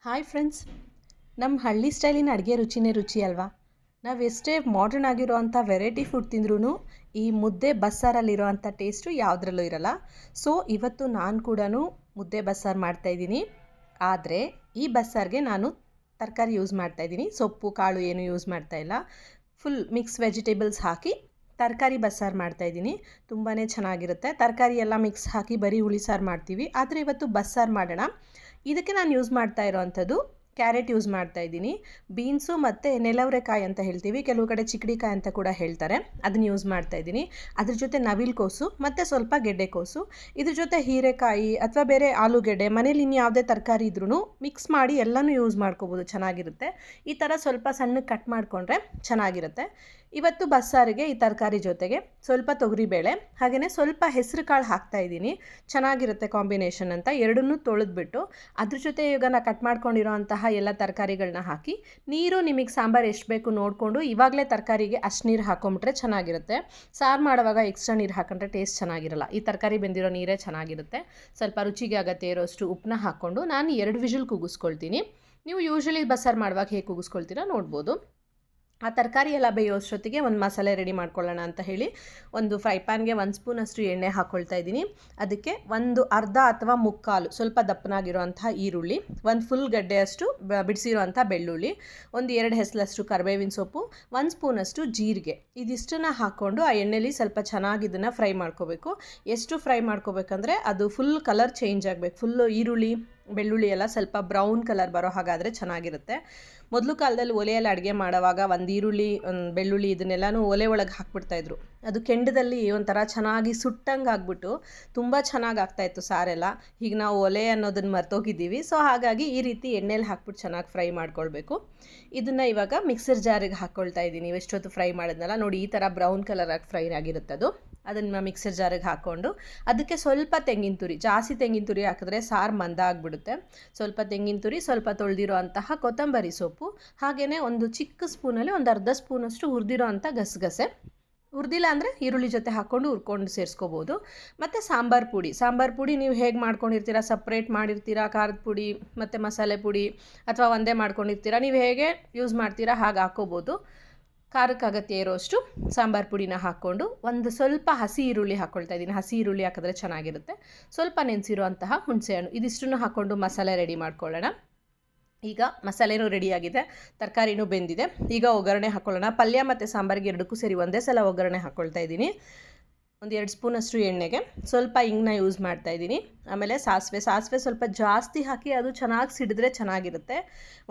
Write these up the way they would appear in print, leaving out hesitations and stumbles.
Hi friends, ನಮ್ಮ ಹಳ್ಳಿ ಸ್ಟೈಲಿನ ಅಡುಗೆ ರುಚಿನೇ ರುಚಿ ಅಲ್ವಾ. ನಾವು ಎಷ್ಟೇ ಮಾಡ್ರನ್ ಆಗಿರೋ ಅಂಥ ವೆರೈಟಿ ಫುಡ್ ತಿಂದ್ರೂ ಈ ಮುದ್ದೆ ಬಸ್ಸಾರಲ್ಲಿರೋ ಅಂಥ ಟೇಸ್ಟು ಯಾವುದ್ರಲ್ಲೂ ಇರಲ್ಲ. ಸೊ ಇವತ್ತು ನಾನು ಕೂಡ ಮುದ್ದೆ ಬಸ್ಸಾರು ಮಾಡ್ತಾಯಿದ್ದೀನಿ. ಆದರೆ ಈ ಬಸ್ಸಾರಿಗೆ ನಾನು ತರಕಾರಿ ಯೂಸ್ ಮಾಡ್ತಾಯಿದ್ದೀನಿ, ಸೊಪ್ಪು ಕಾಳು ಏನು ಯೂಸ್ ಮಾಡ್ತಾಯಿಲ್ಲ. ಫುಲ್ ಮಿಕ್ಸ್ ವೆಜಿಟೇಬಲ್ಸ್ ಹಾಕಿ ತರಕಾರಿ ಬಸ್ಸಾರು ಮಾಡ್ತಾಯಿದ್ದೀನಿ. ತುಂಬಾ ಚೆನ್ನಾಗಿರುತ್ತೆ. ತರಕಾರಿ ಎಲ್ಲ ಮಿಕ್ಸ್ ಹಾಕಿ ಬರೀ ಹುಳಿ ಸಾರು ಮಾಡ್ತೀವಿ, ಆದರೆ ಇವತ್ತು ಬಸ್ಸಾರು ಮಾಡೋಣ. ಇದಕ್ಕೆ ನಾನು ಯೂಸ್ ಮಾಡ್ತಾ ಇರೋವಂಥದ್ದು ಕ್ಯಾರೆಟ್ ಯೂಸ್ ಮಾಡ್ತಾ ಇದ್ದೀನಿ, ಬೀನ್ಸು ಮತ್ತು ನೆಲವರೆಕಾಯಿ ಅಂತ ಹೇಳ್ತೀವಿ, ಕೆಲವು ಕಡೆ ಚಿಕ್ಕಡಿಕಾಯಿ ಅಂತ ಕೂಡ ಹೇಳ್ತಾರೆ, ಅದನ್ನು ಯೂಸ್ ಮಾಡ್ತಾ ಇದ್ದೀನಿ. ಅದ್ರ ಜೊತೆ ನವಿಲುಕೋಸು ಮತ್ತು ಸ್ವಲ್ಪ ಗೆಡ್ಡೆಕೋಸು, ಇದ್ರ ಜೊತೆ ಹೀರೆಕಾಯಿ ಅಥವಾ ಬೇರೆ ಆಲೂಗೆಡ್ಡೆ, ಮನೇಲಿ ಇನ್ನು ಯಾವುದೇ ತರಕಾರಿ ಇದ್ರೂ ಮಿಕ್ಸ್ ಮಾಡಿ ಎಲ್ಲನೂ ಯೂಸ್ ಮಾಡ್ಕೋಬೋದು, ಚೆನ್ನಾಗಿರುತ್ತೆ. ಈ ಥರ ಸ್ವಲ್ಪ ಸಣ್ಣಗೆ ಕಟ್ ಮಾಡಿಕೊಂಡ್ರೆ ಚೆನ್ನಾಗಿರುತ್ತೆ. ಇವತ್ತು ಬಸ್ಸಾರಿಗೆ ಈ ತರಕಾರಿ ಜೊತೆಗೆ ಸ್ವಲ್ಪ ತೊಗರಿಬೇಳೆ ಹಾಗೆಯೇ ಸ್ವಲ್ಪ ಹೆಸರು ಕಾಳು ಹಾಕ್ತಾಯಿದ್ದೀನಿ, ಚೆನ್ನಾಗಿರುತ್ತೆ ಕಾಂಬಿನೇಷನ್ ಅಂತ. ಎರಡನ್ನೂ ತೊಳೆದ್ಬಿಟ್ಟು ಅದ್ರ ಜೊತೆ ಈಗ ನಾನು ಕಟ್ ಮಾಡ್ಕೊಂಡಿರೋ ಅಂತಹ ಎಲ್ಲ ತರಕಾರಿಗಳನ್ನ ಹಾಕಿ, ನೀರು ನಿಮಗೆ ಸಾಂಬಾರು ಎಷ್ಟು ಬೇಕು ನೋಡಿಕೊಂಡು ಇವಾಗಲೇ ತರಕಾರಿಗೆ ಅಷ್ಟು ನೀರು ಹಾಕೊಂಬಿಟ್ರೆ ಚೆನ್ನಾಗಿರುತ್ತೆ. ಸಾರು ಮಾಡುವಾಗ ಎಕ್ಸ್ಟ್ರಾ ನೀರು ಹಾಕೊಂಡ್ರೆ ಟೇಸ್ಟ್ ಚೆನ್ನಾಗಿರಲ್ಲ. ಈ ತರಕಾರಿ ಬೆಂದಿರೋ ನೀರೇ ಚೆನ್ನಾಗಿರುತ್ತೆ. ಸ್ವಲ್ಪ ರುಚಿಗೆ ಅಗತ್ಯ ಇರೋಷ್ಟು ಉಪ್ಪನ್ನ ಹಾಕ್ಕೊಂಡು ನಾನು 2 ವಿಷಲ್ ಕೂಗಿಸ್ಕೊಳ್ತೀನಿ. ನೀವು ಯೂಶ್ವಲಿ ಬಸ್ಸಾರು ಮಾಡುವಾಗ ಹೇಗೆ ಕೂಗಿಸ್ಕೊಳ್ತೀರಾ ನೋಡ್ಬೋದು. ಆ ತರಕಾರಿ ಎಲ್ಲ ಬೇಯೋಷ್ಟೊತ್ತಿಗೆ ಒಂದು ಮಸಾಲೆ ರೆಡಿ ಮಾಡ್ಕೊಳ್ಳೋಣ ಅಂತ ಹೇಳಿ ಒಂದು ಫ್ರೈ ಪ್ಯಾನ್ಗೆ 1 ಸ್ಪೂನಷ್ಟು ಎಣ್ಣೆ ಹಾಕ್ಕೊಳ್ತಾ ಇದ್ದೀನಿ. ಅದಕ್ಕೆ ಒಂದು ಅರ್ಧ ಅಥವಾ ಮುಕ್ಕಾಲು ಸ್ವಲ್ಪ ದಪ್ಪನಾಗಿರೋ ಅಂಥ ಈರುಳ್ಳಿ, ಒಂದು ಫುಲ್ ಗಡ್ಡೆಯಷ್ಟು ಬಿಡಿಸಿರೋ ಅಂಥ ಬೆಳ್ಳುಳ್ಳಿ, ಒಂದು 2 ಹೆಸಲಷ್ಟು ಕರಿಬೇವಿನ ಸೊಪ್ಪು, 1 ಸ್ಪೂನಷ್ಟು ಜೀರಿಗೆ, ಇದಿಷ್ಟನ್ನು ಹಾಕ್ಕೊಂಡು ಆ ಎಣ್ಣೆಲಿ ಸ್ವಲ್ಪ ಚೆನ್ನಾಗಿ ಇದನ್ನು ಫ್ರೈ ಮಾಡ್ಕೋಬೇಕು. ಎಷ್ಟು ಫ್ರೈ ಮಾಡ್ಕೋಬೇಕಂದ್ರೆ ಅದು ಫುಲ್ ಕಲರ್ ಚೇಂಜ್ ಆಗಬೇಕು. ಫುಲ್ಲು ಈರುಳ್ಳಿ ಬೆಳ್ಳುಳ್ಳಿ ಎಲ್ಲ ಸ್ವಲ್ಪ ಬ್ರೌನ್ ಕಲರ್ ಬರೋ ಹಾಗಾದರೆ ಚೆನ್ನಾಗಿರುತ್ತೆ. ಮೊದಲು ಕಾಲದಲ್ಲಿ ಒಲೆಯಲ್ಲಿ ಅಡುಗೆ ಮಾಡುವಾಗ ಒಂದು ಈರುಳ್ಳಿ ಬೆಳ್ಳುಳ್ಳಿ ಇದನ್ನೆಲ್ಲನೂ ಒಲೆ ಒಳಗೆ ಹಾಕ್ಬಿಡ್ತಾಯಿದ್ರು. ಅದು ಕೆಂಡದಲ್ಲಿ ಒಂಥರ ಚೆನ್ನಾಗಿ ಸುಟ್ಟಂಗೆ ಆಗ್ಬಿಟ್ಟು ತುಂಬ ಚೆನ್ನಾಗಿ ಆಗ್ತಾಯಿತ್ತು ಸಾರೆಲ್ಲ. ಈಗ ನಾವು ಒಲೆ ಅನ್ನೋದನ್ನು ಮರ್ತೋಗಿದ್ದೀವಿ. ಸೊ ಹಾಗಾಗಿ ಈ ರೀತಿ ಎಣ್ಣೆಲಿ ಹಾಕ್ಬಿಟ್ಟು ಚೆನ್ನಾಗಿ ಫ್ರೈ ಮಾಡ್ಕೊಳ್ಬೇಕು. ಇದನ್ನು ಇವಾಗ ಮಿಕ್ಸರ್ ಜಾರಿಗೆ ಹಾಕ್ಕೊಳ್ತಾ ಇದ್ದೀನಿ. ಎಷ್ಟೊತ್ತು ಫ್ರೈ ಮಾಡಿದ್ನಲ್ಲ ನೋಡಿ, ಈ ಥರ ಬ್ರೌನ್ ಕಲರಾಗಿ ಫ್ರೈ ಆಗಿರುತ್ತೆ ಅದು. ಅದನ್ನು ಮಿಕ್ಸರ್ ಜಾರಿಗೆ ಹಾಕ್ಕೊಂಡು ಅದಕ್ಕೆ ಸ್ವಲ್ಪ ತೆಂಗಿನ ತುರಿ, ಜಾಸ್ತಿ ತೆಂಗಿನ ತುರಿ ಹಾಕಿದ್ರೆ ಸಾರು ಮಂದ ಆಗಿಬಿಡುತ್ತೆ. ಸ್ವಲ್ಪ ತೆಂಗಿನ ತುರಿ, ಸ್ವಲ್ಪ ತೊಳೆದಿರೋ ಅಂತಹ ಕೊತ್ತಂಬರಿ ಸೊಪ್ಪು, ಹಾಗೆಯೇ ಒಂದು ಚಿಕ್ಕ ಸ್ಪೂನಲ್ಲಿ ಒಂದು ಅರ್ಧ ಸ್ಪೂನಷ್ಟು ಹುರಿದಿರೋ ಅಂಥ ಗಸಗಸೆ, ಹುರಿದಿಲ್ಲ ಅಂದರೆ ಈರುಳ್ಳಿ ಜೊತೆ ಹಾಕ್ಕೊಂಡು ಹುರ್ಕೊಂಡು ಸೇರಿಸ್ಕೋಬೋದು. ಮತ್ತು ಸಾಂಬಾರು ಪುಡಿ ನೀವು ಹೇಗೆ ಮಾಡ್ಕೊಂಡಿರ್ತೀರಾ, ಸಪ್ರೇಟ್ ಮಾಡಿರ್ತೀರಾ ಖಾರದ ಪುಡಿ ಮತ್ತು ಮಸಾಲೆ ಪುಡಿ, ಅಥವಾ ಒಂದೇ ಮಾಡ್ಕೊಂಡಿರ್ತೀರಾ, ನೀವು ಹೇಗೆ ಯೂಸ್ ಮಾಡ್ತೀರಾ ಹಾಗೆ ಹಾಕ್ಕೋಬೋದು. ಖಾರಕ್ಕೆ ಅಗತ್ಯ ಇರೋಷ್ಟು ಸಾಂಬಾರು ಪುಡಿನ ಹಾಕ್ಕೊಂಡು ಒಂದು ಸ್ವಲ್ಪ ಹಸಿ ಈರುಳ್ಳಿ ಹಾಕ್ಕೊಳ್ತಾ ಇದ್ದೀನಿ. ಹಸಿ ಈರುಳ್ಳಿ ಹಾಕಿದ್ರೆ ಚೆನ್ನಾಗಿರುತ್ತೆ. ಸ್ವಲ್ಪ ನೆನೆಸಿರೋ ಅಂತಹ ಹುಣಸೆಹಣ್ಣು, ಇದಿಷ್ಟನ್ನು ಹಾಕ್ಕೊಂಡು ಮಸಾಲೆ ರೆಡಿ ಮಾಡ್ಕೊಳ್ಳೋಣ. ಈಗ ಮಸಾಲೆನೂ ರೆಡಿಯಾಗಿದೆ, ತರಕಾರಿನೂ ಬೆಂದಿದೆ. ಈಗ ಒಗ್ಗರಣೆ ಹಾಕ್ಕೊಳ್ಳೋಣ. ಪಲ್ಯ ಮತ್ತು ಸಾಂಬಾರಿಗೆ ಎರಡಕ್ಕೂ ಸೇರಿ ಒಂದೇ ಸಲ ಒಗ್ಗರಣೆ ಹಾಕ್ಕೊಳ್ತಾ ಇದ್ದೀನಿ. ಒಂದು 2 ಸ್ಪೂನಷ್ಟು ಎಣ್ಣೆಗೆ ಸ್ವಲ್ಪ ಹಿಂಗನ್ನ ಯೂಸ್ ಮಾಡ್ತಾಯಿದ್ದೀನಿ. ಆಮೇಲೆ ಸಾಸಿವೆ ಸ್ವಲ್ಪ ಜಾಸ್ತಿ ಹಾಕಿ ಅದು ಚೆನ್ನಾಗಿ ಸಿಡಿದ್ರೆ ಚೆನ್ನಾಗಿರುತ್ತೆ.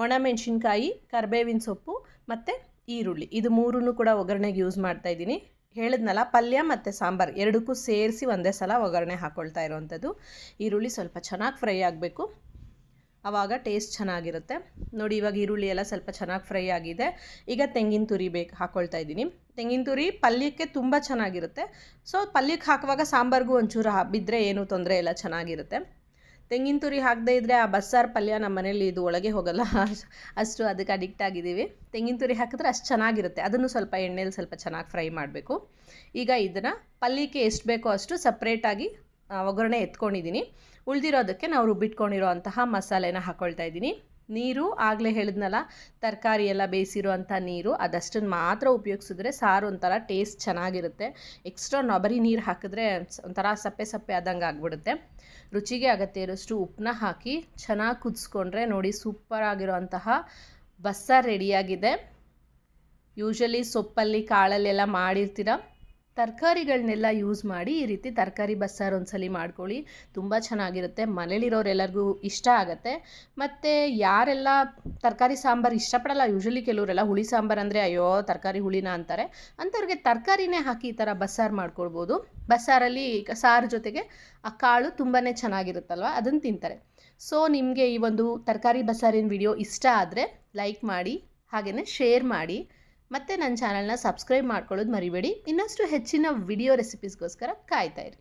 ಒಣಮೆಣಸಿನ್ಕಾಯಿ, ಕರಿಬೇವಿನ ಸೊಪ್ಪು ಮತ್ತು ಈರುಳ್ಳಿ, ಇದು 3 ಕೂಡ ಒಗ್ಗರಣೆಗೆ ಯೂಸ್ ಮಾಡ್ತಾಯಿದ್ದೀನಿ. ಹೇಳಿದ್ನಲ್ಲ, ಪಲ್ಯ ಮತ್ತು ಸಾಂಬಾರು ಎರಡಕ್ಕೂ ಸೇರಿಸಿ ಒಂದೇ ಸಲ ಒಗ್ಗರಣೆ ಹಾಕ್ಕೊಳ್ತಾ ಇರೋವಂಥದ್ದು. ಈರುಳ್ಳಿ ಸ್ವಲ್ಪ ಚೆನ್ನಾಗಿ ಫ್ರೈ ಆಗಬೇಕು, ಆವಾಗ ಟೇಸ್ಟ್ ಚೆನ್ನಾಗಿರುತ್ತೆ. ನೋಡಿ, ಇವಾಗ ಈರುಳ್ಳಿ ಎಲ್ಲ ಸ್ವಲ್ಪ ಚೆನ್ನಾಗಿ ಫ್ರೈ ಆಗಿದೆ. ಈಗ ತೆಂಗಿನ ತುರಿ ಹಾಕ್ಕೊಳ್ತಾ ಇದ್ದೀನಿ. ತೆಂಗಿನ ತುರಿ ಪಲ್ಯಕ್ಕೆ ತುಂಬ ಚೆನ್ನಾಗಿರುತ್ತೆ. ಸೊ ಪಲ್ಯಕ್ಕೆ ಹಾಕುವಾಗ ಸಾಂಬಾರಿಗೂ ಒಂಚೂರು ಬಿದ್ದರೆ ಏನೂ ತೊಂದರೆ ಇಲ್ಲ, ಚೆನ್ನಾಗಿರುತ್ತೆ. ತೆಂಗಿನ ತುರಿ ಹಾಕದೇ ಇದ್ದರೆ ಆ ಬಸ್ಸಾರು ಪಲ್ಯ ನಮ್ಮ ಮನೇಲಿ ಇದು ಒಳಗೆ ಹೋಗಲ್ಲ, ಅಷ್ಟು ಅದಕ್ಕೆ ಅಡಿಕ್ಟ್ ಆಗಿದ್ದೀವಿ. ತೆಂಗಿನ ತುರಿ ಹಾಕಿದ್ರೆ ಅಷ್ಟು ಚೆನ್ನಾಗಿರುತ್ತೆ. ಅದನ್ನು ಸ್ವಲ್ಪ ಎಣ್ಣೆಲಿ ಸ್ವಲ್ಪ ಚೆನ್ನಾಗಿ ಫ್ರೈ ಮಾಡಬೇಕು. ಈಗ ಇದನ್ನು ಪಲ್ಯಕ್ಕೆ ಎಷ್ಟು ಬೇಕೋ ಅಷ್ಟು ಸಪ್ರೇಟಾಗಿ ಒಗ್ಗರಣೆ ಎತ್ಕೊಂಡಿದ್ದೀನಿ. ಉಳಿದಿರೋದಕ್ಕೆ ನಾವು ರುಬ್ಬಿಟ್ಕೊಂಡಿರೋ ಅಂತಹ ಮಸಾಲೆನ ಹಾಕ್ಕೊಳ್ತಾ ಇದ್ದೀನಿ. ನೀರು ಆಗಲೇ ಹೇಳಿದ್ನಲ್ಲ, ತರಕಾರಿ ಎಲ್ಲ ಬೇಯಿಸಿರೋ ಅಂಥ ನೀರು, ಅದಷ್ಟನ್ನು ಮಾತ್ರ ಉಪಯೋಗಿಸಿದ್ರೆ ಸಾರು ಒಂಥರ ಟೇಸ್ಟ್ ಚೆನ್ನಾಗಿರುತ್ತೆ. ಎಕ್ಸ್ಟ್ರಾ ಬರೀ ನೀರು ಹಾಕಿದ್ರೆ ಒಂಥರ ಸಪ್ಪೆ ಆದಂಗೆ ಆಗಿಬಿಡುತ್ತೆ. ರುಚಿಗೆ ಅಗತ್ಯ ಇರೋಷ್ಟು ಉಪ್ಪನ್ನ ಹಾಕಿ ಚೆನ್ನಾಗಿ ಕುದಿಸ್ಕೊಂಡ್ರೆ ನೋಡಿ, ಸೂಪರ್ ಆಗಿರೋ ಅಂತಹ ಬಸ್ಸಾರು ರೆಡಿಯಾಗಿದೆ. ಯೂಶ್ವಲಿ ಸೊಪ್ಪಲ್ಲಿ ಕಾಳಲ್ಲೆಲ್ಲ ಮಾಡಿರ್ತೀರ, ತರಕಾರಿಗಳನ್ನೆಲ್ಲ ಯೂಸ್ ಮಾಡಿ ಈ ರೀತಿ ತರಕಾರಿ ಬಸ್ಸಾರು ಒಂದ್ಸಲಿ ಮಾಡ್ಕೊಳ್ಳಿ, ತುಂಬ ಚೆನ್ನಾಗಿರುತ್ತೆ. ಮನೇಲಿರೋರೆಲ್ಲರಿಗೂ ಇಷ್ಟ ಆಗುತ್ತೆ. ಮತ್ತು ಯಾರೆಲ್ಲ ತರಕಾರಿ ಸಾಂಬಾರು ಇಷ್ಟಪಡಲ್ಲ, ಯೂಶ್ವಲಿ ಕೆಲವರೆಲ್ಲ ಹುಳಿ ಸಾಂಬಾರು ಅಂದರೆ ಅಯ್ಯೋ ತರಕಾರಿ ಹುಳಿನ ಅಂತಾರೆ, ಅಂಥವ್ರಿಗೆ ತರಕಾರಿನೇ ಹಾಕಿ ಈ ಥರ ಬಸ್ಸಾರು ಮಾಡ್ಕೊಳ್ಬೋದು. ಬಸ್ಸಾರಲ್ಲಿ ಸಾರು ಜೊತೆಗೆ ಆ ಕಾಳು ತುಂಬಾ ಚೆನ್ನಾಗಿರುತ್ತಲ್ವ, ಅದನ್ನು ತಿಂತಾರೆ. ಸೊ ನಿಮಗೆ ಈ ಒಂದು ತರಕಾರಿ ಬಸ್ಸಾರಿನ ವಿಡಿಯೋ ಇಷ್ಟ ಆದರೆ ಲೈಕ್ ಮಾಡಿ, ಹಾಗೆಯೇ ಶೇರ್ ಮಾಡಿ, ಮತ್ತು ನನ್ನ ಚಾನಲ್ನ ಸಬ್ಸ್ಕ್ರೈಬ್ ಮಾಡ್ಕೊಳ್ಳೋದು ಮರಿಬೇಡಿ. ಇನ್ನಷ್ಟು ಹೆಚ್ಚಿನ ವಿಡಿಯೋ ರೆಸಿಪೀಸ್ಗೋಸ್ಕರ ಕಾಯ್ತಾ ಇರಿ.